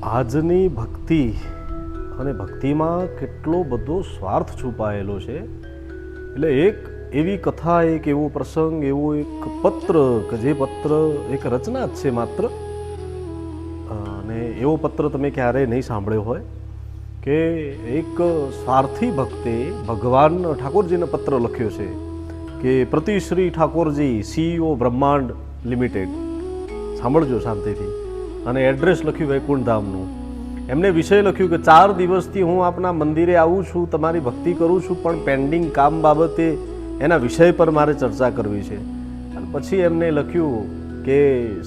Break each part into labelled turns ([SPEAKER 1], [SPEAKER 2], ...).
[SPEAKER 1] આજની ભક્તિ અને ભક્તિમાં કેટલો બધો સ્વાર્થ છુપાયેલો છે. એટલે એક એવી કથા, એક એવો પ્રસંગ, એવો એક પત્ર કે જે પત્ર એક રચના જ છે માત્ર, અને એવો પત્ર તમે ક્યારેય નહીં સાંભળ્યો હોય કે એક સ્વાર્થી ભક્તે ભગવાન ઠાકોરજીને પત્ર લખ્યો છે કે પ્રતિશ્રી ઠાકોરજી, CEO બ્રહ્માંડ લિમિટેડ. સાંભળજો શાંતિથી. અને એડ્રેસ લખ્યું વૈકુંઠ ધામનું. એમને વિષય લખ્યું કે 4 દિવસથી હું આપના મંદિરે આવું છું, તમારી ભક્તિ કરું છું, પણ પેન્ડિંગ કામ બાબતે એના વિષય પર મારે ચર્ચા કરવી છે. અને પછી એમને લખ્યું કે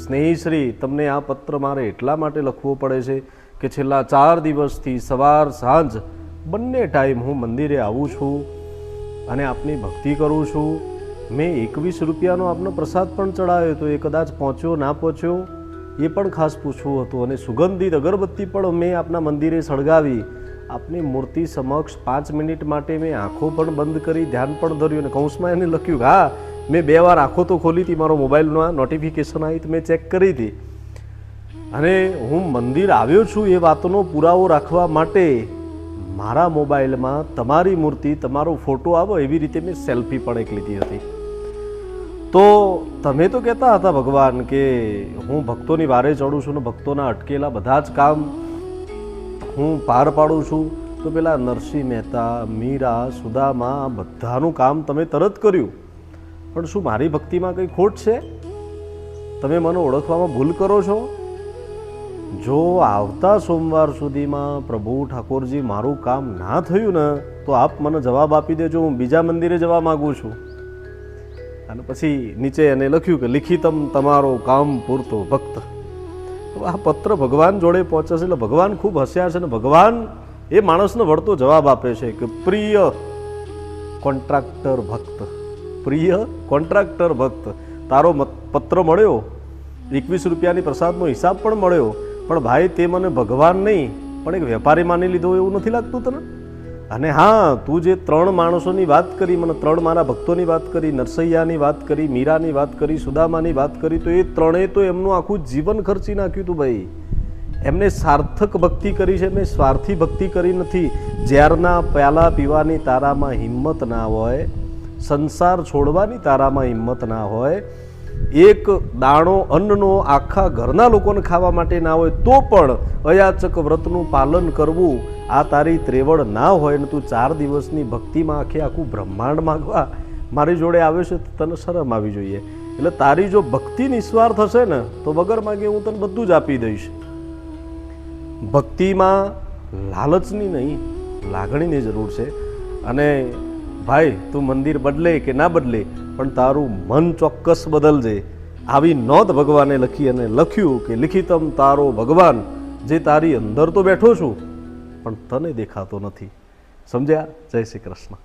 [SPEAKER 1] સ્નેહીશ્રી, તમને આ પત્ર મારે એટલા માટે લખવો પડે છે કે છેલ્લા 4 દિવસથી સવાર સાંજ બંને ટાઈમ હું મંદિરે આવું છું અને આપની ભક્તિ કરું છું. મેં 21 રૂપિયાનો આપનો પ્રસાદ પણ ચડાવ્યો હતો, એ કદાચ પહોંચ્યો ના પહોંચ્યો એ પણ ખાસ પૂછવું હતું. અને સુગંધિત અગરબત્તી પણ મેં આપના મંદિરે સળગાવી. આપની મૂર્તિ સમક્ષ 5 મિનિટ માટે મેં આંખો પણ બંધ કરી, ધ્યાન પણ ધર્યું. અને કૌંસમાં એને લખ્યું કે હા, મેં 2 વાર આંખો તો ખોલી હતી, મારો મોબાઈલમાં નોટિફિકેશન આવી તો મેં ચેક કરી હતી. અને હું મંદિર આવ્યો છું એ વાતનો પુરાવો રાખવા માટે મારા મોબાઈલમાં તમારી મૂર્તિ, તમારો ફોટો આવો એવી રીતે મેં સેલ્ફી પણ એક લીધી હતી. તો તમે તો કહેતા હતા ભગવાન કે હું ભક્તોની વારે ચડું છું ને ભક્તોના અટકેલા બધા જ કામ હું પાર પાડું છું. તો પેલા નરસિંહ મહેતા, મીરા, સુદામા, આ બધાનું કામ તમે તરત કર્યું. પણ શું મારી ભક્તિમાં કંઈ ખોટ છે? તમે મને ઓળખવામાં ભૂલ કરો છો? જો આવતા સોમવાર સુધીમાં પ્રભુ ઠાકોરજી મારું કામ ના થયું ને તો આપ મને જવાબ આપી દેજો, હું બીજા મંદિરે જવા માગું છું. અને પછી નીચે એને લખ્યું કે લિખિતમ તમારો કામ પૂરતો ભક્ત. આ પત્ર ભગવાન જોડે પહોંચે છે એટલે ભગવાન ખૂબ હસ્યા છે. ને ભગવાન એ માણસને વળતો જવાબ આપે છે કે પ્રિય કોન્ટ્રાક્ટર ભક્ત, પ્રિય કોન્ટ્રાક્ટર ભક્ત, તારો પત્ર મળ્યો, 21 રૂપિયાની પ્રસાદનો હિસાબ પણ મળ્યો, પણ ભાઈ તે મને ભગવાન નહીં પણ એક વેપારી માની લીધો એવું નથી લાગતું તને? અને હા, તું જે 3 માણસોની વાત કરી, મને 3 મારા ભક્તોની વાત કરી, નરસૈયાની વાત કરી, મીરાની વાત કરી, સુદામાની વાત કરી, તો એ 3એ તો એમનું આખું જીવન ખર્ચી નાખ્યું હતું ભાઈ. એમને સાર્થક ભક્તિ કરી છે, એમને સ્વાર્થી ભક્તિ કરી નથી. ઝેરના પ્યાલા પીવાની તારામાં હિંમત ના હોય, સંસાર છોડવાની તારામાં હિંમત ના હોય, એક દાણો અન્નનો આખા ઘરના લોકોને ખાવા માટે ના હોય તો પણ અયાચક વ્રતનું પાલન કરવું આ તારી ત્રેવડ ના હોય ને તું 4 દિવસની ભક્તિમાં આખું બ્રહ્માંડ માગવા મારી જોડે આવે છે તો તને શરમ આવી જોઈએ. એટલે તારી જો ભક્તિ નિસ્વાર્થ હશે ને તો વગર માગે હું તને બધું જ આપી દઈશ. ભક્તિમાં લાલચની નહીં, લાગણીની જરૂર છે. અને ભાઈ, તું મંદિર બદલે કે ના બદલે પણ તારું મન ચોક્કસ બદલજે. આવી નોંધ ભગવાને લખી અને લખ્યું કે લિખિતમ તારો ભગવાન, જે તારી અંદર તો બેઠો છું પણ તને દેખાતો નથી. સમજ્યા? જય શ્રી કૃષ્ણ.